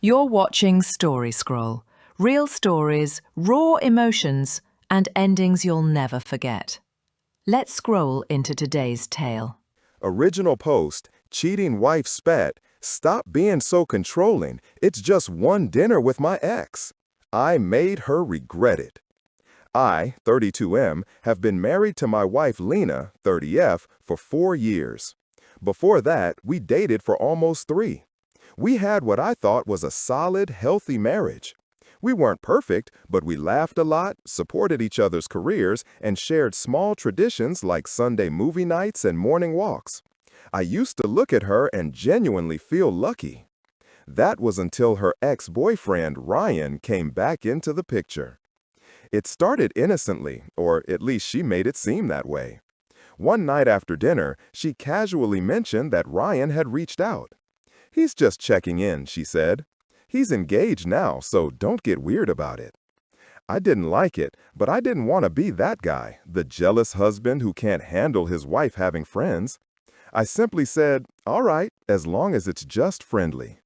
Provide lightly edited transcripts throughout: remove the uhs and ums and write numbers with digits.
You're watching Story Scroll. Real stories, raw emotions, and endings you'll never forget. Let's scroll into today's tale. Original post, cheating wife spat, stop being so controlling, it's just one dinner with my ex. I made her regret it. I, 32M, have been married to my wife Lena, 30F, for 4 years. Before that, we dated for almost 3. We had what I thought was a solid, healthy marriage. We weren't perfect, but we laughed a lot, supported each other's careers, and shared small traditions like Sunday movie nights and morning walks. I used to look at her and genuinely feel lucky. That was until her ex-boyfriend, Ryan, came back into the picture. It started innocently, or at least she made it seem that way. One night after dinner, she casually mentioned that Ryan had reached out. "He's just checking in," she said. "He's engaged now, so don't get weird about it." I didn't like it, but I didn't want to be that guy, the jealous husband who can't handle his wife having friends. I simply said, "All right, as long as it's just friendly."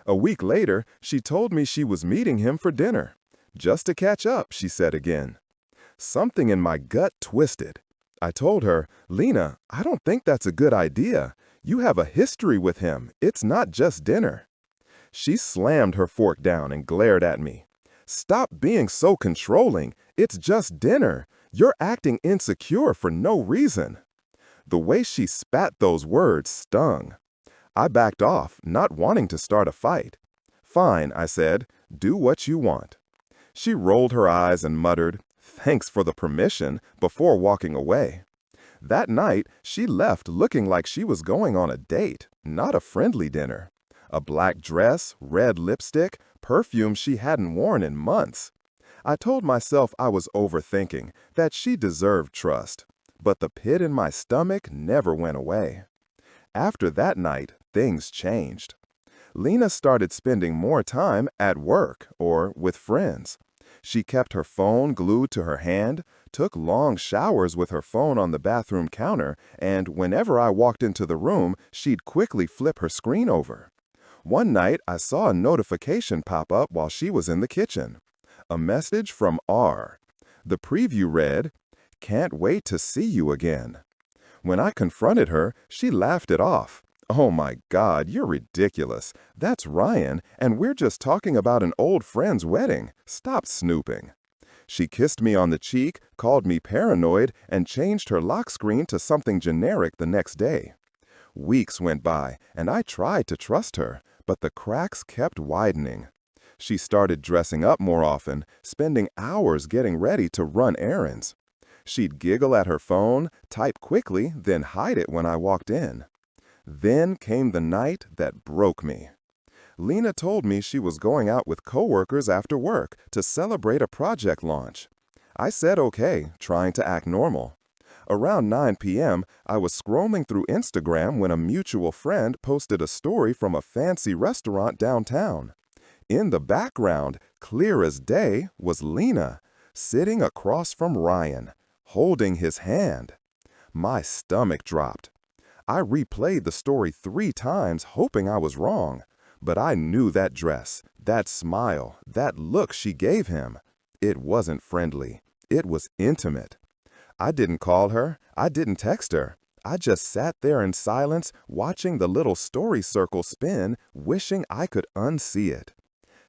A week later, she told me she was meeting him for dinner. "Just to catch up," she said again. Something in my gut twisted. I told her, "Lena, I don't think that's a good idea. You have a history with him. It's not just dinner." She slammed her fork down and glared at me. "Stop being so controlling. It's just dinner. You're acting insecure for no reason." The way she spat those words stung. I backed off, not wanting to start a fight. "Fine," I said. "Do what you want." She rolled her eyes and muttered, "Thanks for the permission," before walking away. That night, she left looking like she was going on a date, not a friendly dinner. A black dress, red lipstick, perfume she hadn't worn in months. I told myself I was overthinking, that she deserved trust. But the pit in my stomach never went away. After that night, things changed. Lena started spending more time at work or with friends. She kept her phone glued to her hand, took long showers with her phone on the bathroom counter, and whenever I walked into the room, she'd quickly flip her screen over. One night, I saw a notification pop up while she was in the kitchen. A message from R. The preview read, "Can't wait to see you again." When I confronted her, she laughed it off. "Oh my God, you're ridiculous. That's Ryan, and we're just talking about an old friend's wedding. Stop snooping." She kissed me on the cheek, called me paranoid, and changed her lock screen to something generic the next day. Weeks went by, and I tried to trust her, but the cracks kept widening. She started dressing up more often, spending hours getting ready to run errands. She'd giggle at her phone, type quickly, then hide it when I walked in. Then came the night that broke me. Lena told me she was going out with coworkers after work to celebrate a project launch. I said okay, trying to act normal. Around 9 p.m., I was scrolling through Instagram when a mutual friend posted a story from a fancy restaurant downtown. In the background, clear as day, was Lena, sitting across from Ryan, holding his hand. My stomach dropped. I replayed the story 3 times, hoping I was wrong. But I knew that dress, that smile, that look she gave him. It wasn't friendly. It was intimate. I didn't call her. I didn't text her. I just sat there in silence, watching the little story circle spin, wishing I could unsee it.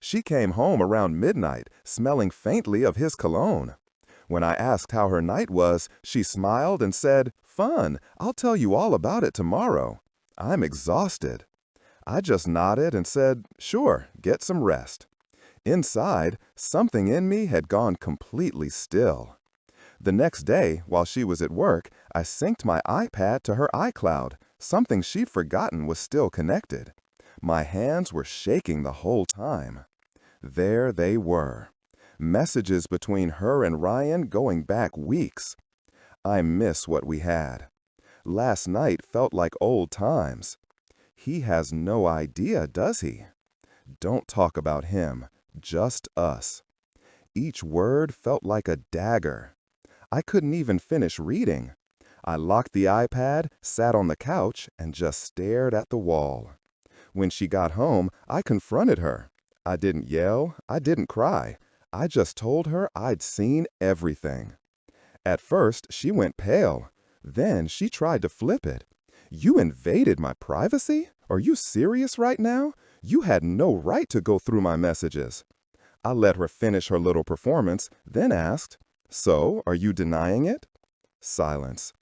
She came home around midnight, smelling faintly of his cologne. When I asked how her night was, she smiled and said, "Fun, I'll tell you all about it tomorrow." I'm exhausted. I just nodded and said, "Sure, get some rest." Inside, something in me had gone completely still. The next day, while she was at work, I synced my iPad to her iCloud. Something she'd forgotten was still connected. My hands were shaking the whole time. There they were. Messages between her and Ryan going back weeks. I miss what we had. Last night felt like old times. He has no idea, does he? Don't talk about him, just us. Each word felt like a dagger. I couldn't even finish reading. I locked the iPad, sat on the couch, and just stared at the wall. When she got home, I confronted her. I didn't yell, I didn't cry. I just told her I'd seen everything. At first, she went pale. Then she tried to flip it. You invaded my privacy? Are you serious right now? You had no right to go through my messages. I let her finish her little performance, then asked, "So, are you denying it?" Silence.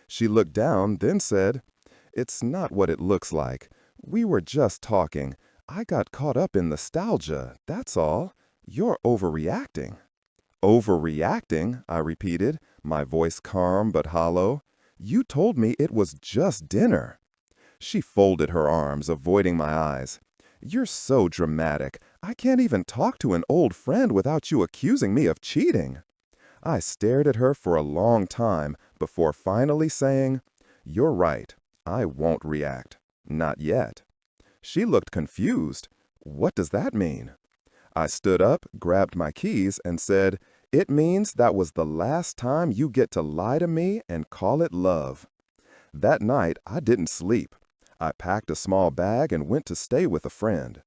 She looked down, then said, "It's not what it looks like. We were just talking. I got caught up in nostalgia, that's all. You're overreacting." "Overreacting?" I repeated, my voice calm but hollow. "You told me it was just dinner." She folded her arms, avoiding my eyes. "You're so dramatic. I can't even talk to an old friend without you accusing me of cheating." I stared at her for a long time before finally saying, "You're right. I won't react. Not yet." She looked confused. "What does that mean?" I stood up, grabbed my keys, and said, "It means that was the last time you get to lie to me and call it love." That night, I didn't sleep. I packed a small bag and went to stay with a friend.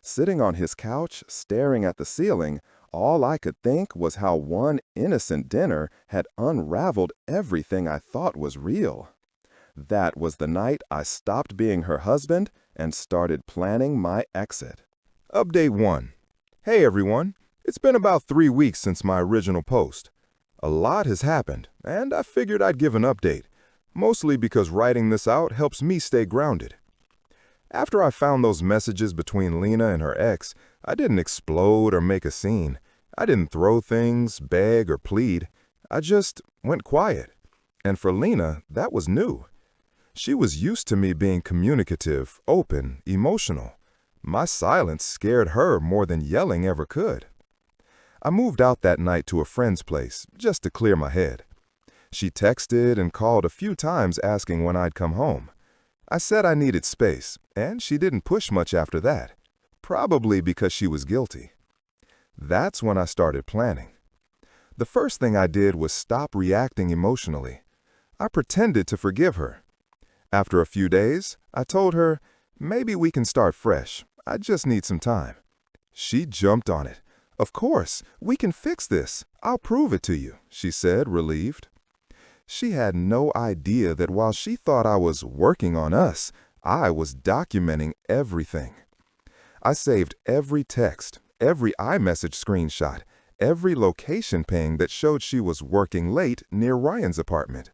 Sitting on his couch, staring at the ceiling, all I could think was how one innocent dinner had unraveled everything I thought was real. That was the night I stopped being her husband and started planning my exit. Update 1. Hey everyone, it's been about 3 weeks since my original post. A lot has happened, and I figured I'd give an update, mostly because writing this out helps me stay grounded. After I found those messages between Lena and her ex, I didn't explode or make a scene. I didn't throw things, beg, or plead. I just went quiet. And for Lena, that was new. She was used to me being communicative, open, emotional. My silence scared her more than yelling ever could. I moved out that night to a friend's place, just to clear my head. She texted and called a few times asking when I'd come home. I said I needed space, and she didn't push much after that, probably because she was guilty. That's when I started planning. The first thing I did was stop reacting emotionally. I pretended to forgive her. After a few days, I told her, "Maybe we can start fresh. I just need some time." She jumped on it. "Of course, we can fix this. I'll prove it to you," she said, relieved. She had no idea that while she thought I was working on us, I was documenting everything. I saved every text, every iMessage screenshot, every location ping that showed she was working late near Ryan's apartment.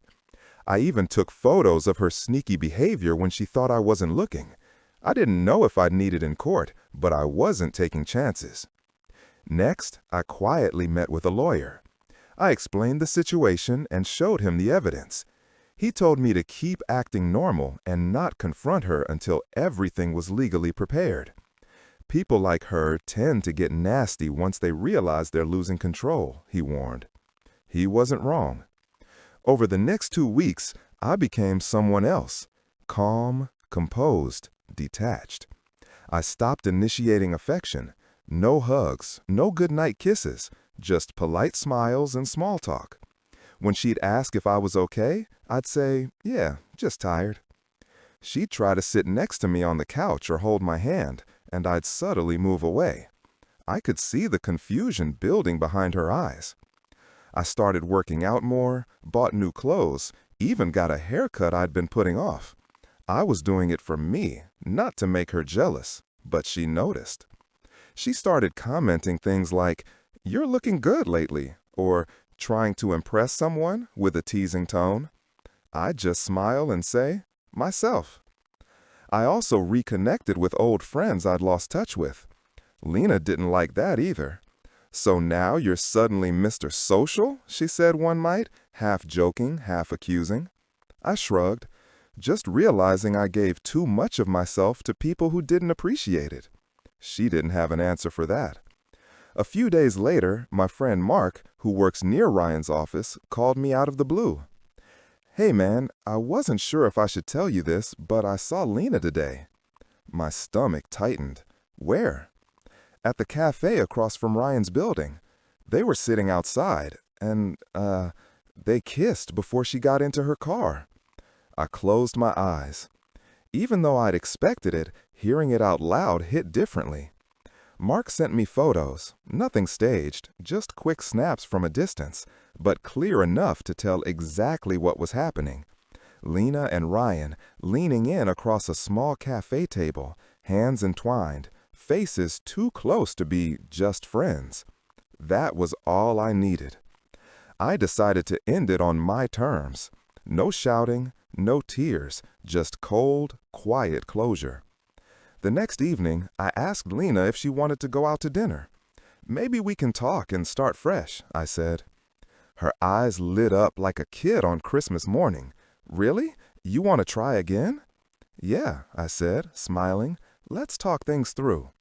I even took photos of her sneaky behavior when she thought I wasn't looking. I didn't know if I'd need it in court, but I wasn't taking chances. Next, I quietly met with a lawyer. I explained the situation and showed him the evidence. He told me to keep acting normal and not confront her until everything was legally prepared. People like her tend to get nasty once they realize they're losing control, he warned. He wasn't wrong. Over the next 2 weeks, I became someone else, calm, composed, detached. I stopped initiating affection. No hugs, no goodnight kisses, just polite smiles and small talk. When she'd ask if I was okay, I'd say, "Yeah, just tired." She'd try to sit next to me on the couch or hold my hand, and I'd subtly move away. I could see the confusion building behind her eyes. I started working out more, bought new clothes, even got a haircut I'd been putting off. I was doing it for me, not to make her jealous, but she noticed. She started commenting things like, "You're looking good lately," or trying to impress someone with a teasing tone. I'd just smile and say, "Myself." I also reconnected with old friends I'd lost touch with. Lena didn't like that either. "So now you're suddenly Mr. Social?" she said one night, half joking, half accusing. I shrugged, just realizing I gave too much of myself to people who didn't appreciate it. She didn't have an answer for that. A few days later, my friend Mark, who works near Ryan's office, called me out of the blue. "Hey man, I wasn't sure if I should tell you this, but I saw Lena today." My stomach tightened. "Where?" "At the cafe across from Ryan's building. They were sitting outside, and, they kissed before she got into her car." I closed my eyes. Even though I'd expected it, hearing it out loud hit differently. Mark sent me photos, nothing staged, just quick snaps from a distance, but clear enough to tell exactly what was happening. Lena and Ryan leaning in across a small cafe table, hands entwined, faces too close to be just friends. That was all I needed. I decided to end it on my terms. No shouting, no tears, just cold, quiet closure. The next evening, I asked Lena if she wanted to go out to dinner. "Maybe we can talk and start fresh," I said. Her eyes lit up like a kid on Christmas morning. "Really? You want to try again?" "Yeah," I said, smiling. "Let's talk things through."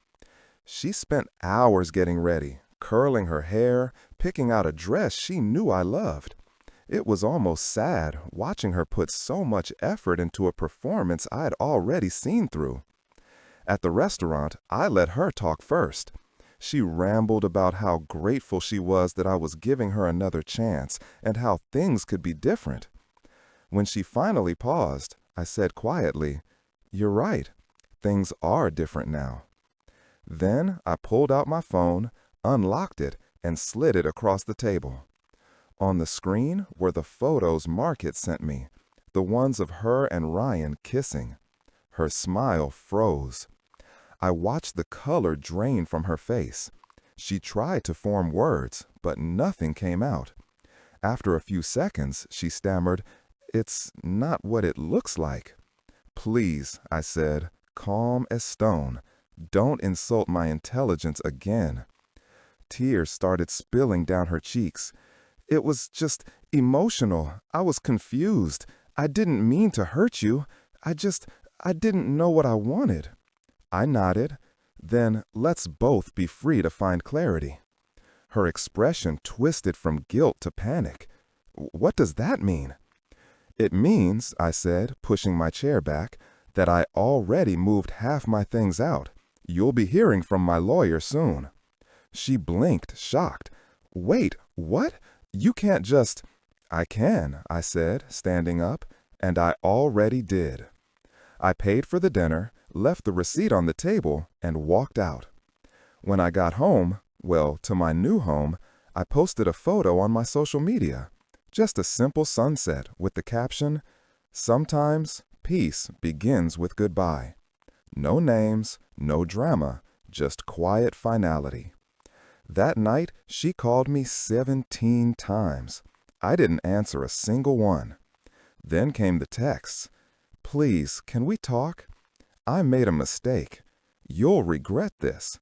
She spent hours getting ready, curling her hair, picking out a dress she knew I loved. It was almost sad watching her put so much effort into a performance I'd already seen through. At the restaurant, I let her talk first. She rambled about how grateful she was that I was giving her another chance and how things could be different. When she finally paused, I said quietly, "You're right. Things are different now." Then I pulled out my phone, unlocked it, and slid it across the table. On the screen were the photos Mark had sent me, the ones of her and Ryan kissing. Her smile froze. I watched the color drain from her face. She tried to form words, but nothing came out. After a few seconds, she stammered, "It's not what it looks like." "Please," I said, calm as stone, "don't insult my intelligence again." Tears started spilling down her cheeks. "It was just emotional. I was confused. I didn't mean to hurt you. I didn't know what I wanted." I nodded. "Then let's both be free to find clarity." Her expression twisted from guilt to panic. "What does that mean?" "It means," I said, pushing my chair back, "that I already moved half my things out. You'll be hearing from my lawyer soon." She blinked, shocked. "Wait, what? You can't just—" "I can," I said, standing up, "and I already did." I paid for the dinner, left the receipt on the table, and walked out. When I got home, well, to my new home, I posted a photo on my social media. Just a simple sunset with the caption, "Sometimes peace begins with goodbye." No names, no drama, just quiet finality. That night, she called me 17 times. I didn't answer a single one. Then came the texts. "Please, can we talk? I made a mistake. You'll regret this."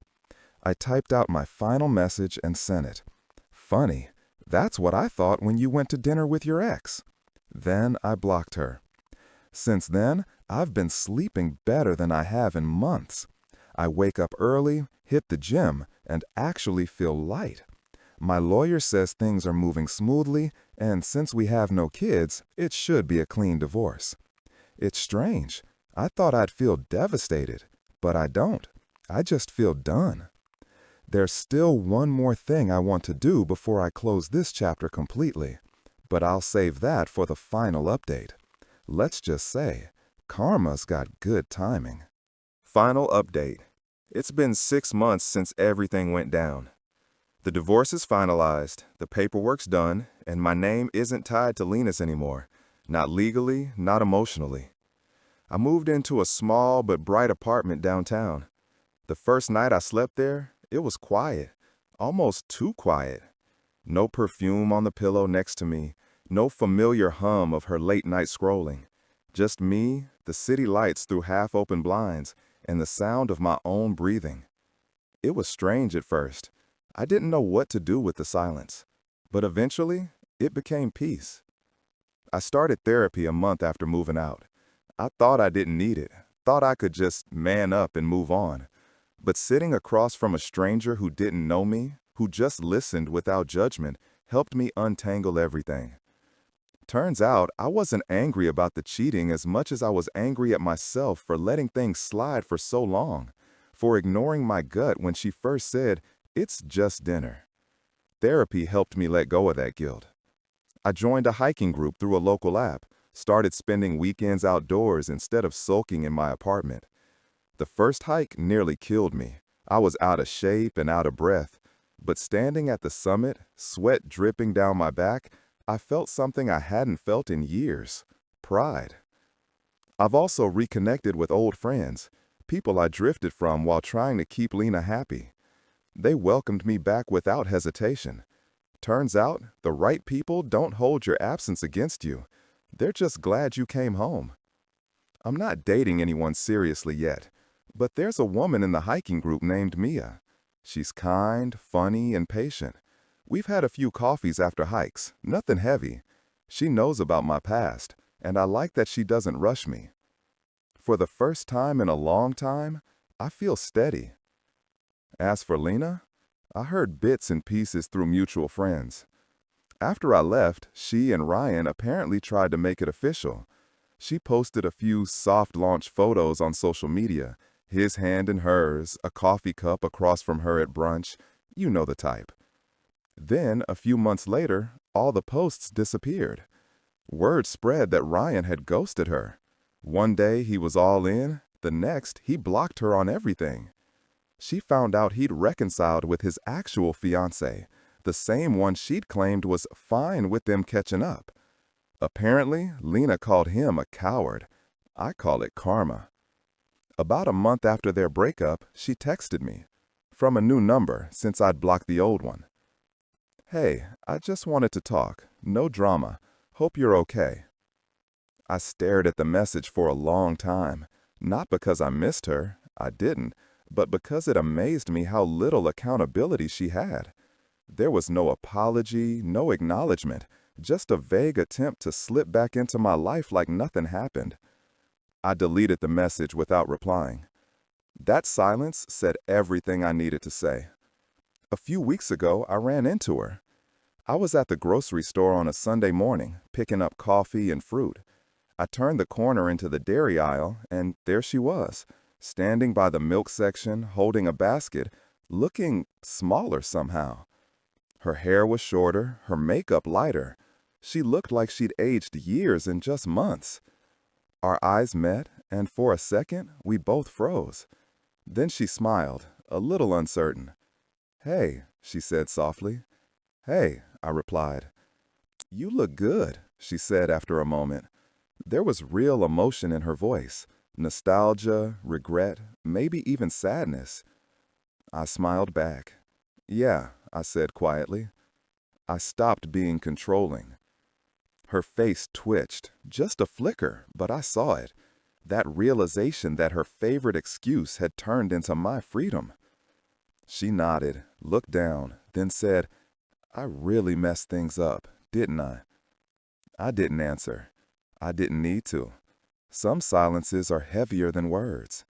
I typed out my final message and sent it. "Funny, that's what I thought when you went to dinner with your ex." Then I blocked her. Since then, I've been sleeping better than I have in months. I wake up early, hit the gym, and actually feel light. My lawyer says things are moving smoothly, and since we have no kids, it should be a clean divorce. It's strange. I thought I'd feel devastated, but I don't. I just feel done. There's still one more thing I want to do before I close this chapter completely, but I'll save that for the final update. Let's just say, karma's got good timing. Final update. It's been 6 months since everything went down. The divorce is finalized, the paperwork's done, and my name isn't tied to Lena's anymore. Not legally, not emotionally. I moved into a small but bright apartment downtown. The first night I slept there, it was quiet, almost too quiet. No perfume on the pillow next to me, no familiar hum of her late-night scrolling. Just me, the city lights through half-open blinds, and the sound of my own breathing. It was strange at first. I didn't know what to do with the silence, but eventually, it became peace. I started therapy a month after moving out. I thought I didn't need it, thought I could just man up and move on. But sitting across from a stranger who didn't know me, who just listened without judgment, helped me untangle everything. Turns out I wasn't angry about the cheating as much as I was angry at myself for letting things slide for so long, for ignoring my gut when she first said, "It's just dinner." Therapy helped me let go of that guilt. I joined a hiking group through a local app, started spending weekends outdoors instead of sulking in my apartment. The first hike nearly killed me, I was out of shape and out of breath, but standing at the summit, sweat dripping down my back, I felt something I hadn't felt in years: pride. I've also reconnected with old friends, people I drifted from while trying to keep Lena happy. They welcomed me back without hesitation. Turns out, the right people don't hold your absence against you. They're just glad you came home. I'm not dating anyone seriously yet, but there's a woman in the hiking group named Mia. She's kind, funny, and patient. We've had a few coffees after hikes, nothing heavy. She knows about my past, and I like that she doesn't rush me. For the first time in a long time, I feel steady. As for Lena, I heard bits and pieces through mutual friends. After I left, she and Ryan apparently tried to make it official. She posted a few soft launch photos on social media, his hand in hers, a coffee cup across from her at brunch. You know the type. Then, a few months later, all the posts disappeared. Word spread that Ryan had ghosted her. One day he was all in, the next he blocked her on everything. She found out he'd reconciled with his actual fiancée, the same one she'd claimed was fine with them catching up. Apparently, Lena called him a coward. I call it karma. About a month after their breakup, she texted me, from a new number since I'd blocked the old one. "Hey, I just wanted to talk. No drama. Hope you're okay." I stared at the message for a long time, not because I missed her, I didn't, but because it amazed me how little accountability she had. There was no apology, no acknowledgement, just a vague attempt to slip back into my life like nothing happened. I deleted the message without replying. That silence said everything I needed to say. A few weeks ago, I ran into her. I was at the grocery store on a Sunday morning, picking up coffee and fruit. I turned the corner into the dairy aisle, and there she was, standing by the milk section, holding a basket, looking smaller somehow. Her hair was shorter, her makeup lighter. She looked like she'd aged years in just months. Our eyes met, and for a second, we both froze. Then she smiled, a little uncertain. "Hey," she said softly. "Hey," I replied. "You look good," she said after a moment. There was real emotion in her voice, nostalgia, regret, maybe even sadness. I smiled back. "Yeah," I said quietly. I stopped being controlling. Her face twitched, just a flicker, but I saw it. That realization that her favorite excuse had turned into my freedom. She nodded, looked down, then said, "I really messed things up, didn't I?" I didn't answer. I didn't need to. Some silences are heavier than words.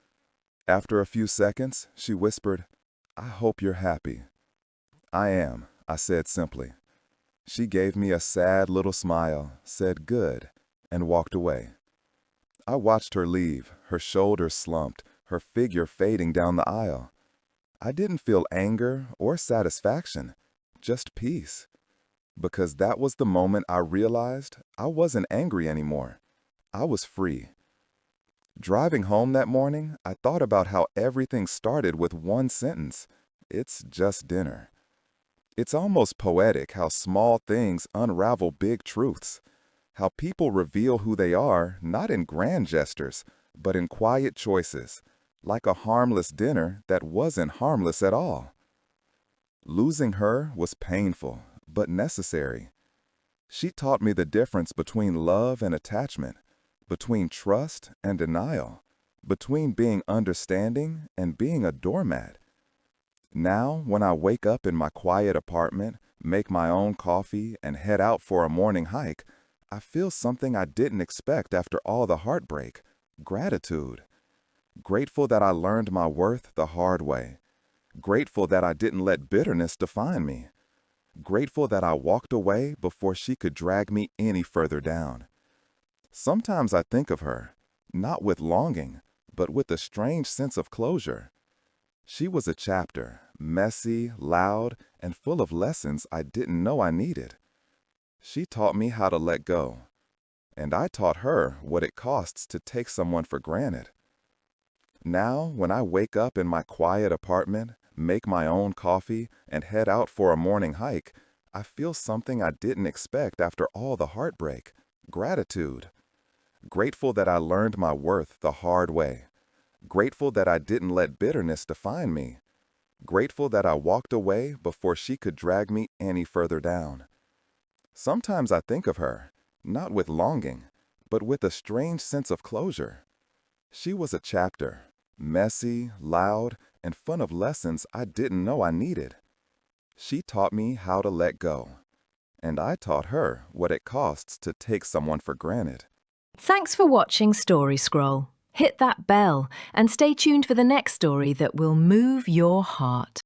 After a few seconds, she whispered, "I hope you're happy." "I am," I said simply. She gave me a sad little smile, said good, and walked away. I watched her leave, her shoulders slumped, her figure fading down the aisle. I didn't feel anger or satisfaction, just peace. Because that was the moment I realized I wasn't angry anymore. I was free. Driving home that morning, I thought about how everything started with one sentence: "It's just dinner." It's almost poetic how small things unravel big truths, how people reveal who they are not in grand gestures, but in quiet choices, like a harmless dinner that wasn't harmless at all. Losing her was painful, but necessary. She taught me the difference between love and attachment, between trust and denial, between being understanding and being a doormat. Now, when I wake up in my quiet apartment, make my own coffee, and head out for a morning hike, I feel something I didn't expect after all the heartbreak: gratitude. Grateful that I learned my worth the hard way. Grateful that I didn't let bitterness define me. Grateful that I walked away before she could drag me any further down. Sometimes I think of her, not with longing, but with a strange sense of closure. She was a chapter, messy, loud, and full of lessons I didn't know I needed. She taught me how to let go, and I taught her what it costs to take someone for granted. Now, when I wake up in my quiet apartment, make my own coffee, and head out for a morning hike, I feel something I didn't expect after all the heartbreak: gratitude. Grateful that I learned my worth the hard way. Grateful that I didn't let bitterness define me. Grateful that I walked away before she could drag me any further down. Sometimes I think of her, not with longing, but with a strange sense of closure. She was a chapter, messy, loud, and full of lessons I didn't know I needed. She taught me how to let go, and I taught her what it costs to take someone for granted. Thanks for watching Story Scroll. Hit that bell and stay tuned for the next story that will move your heart.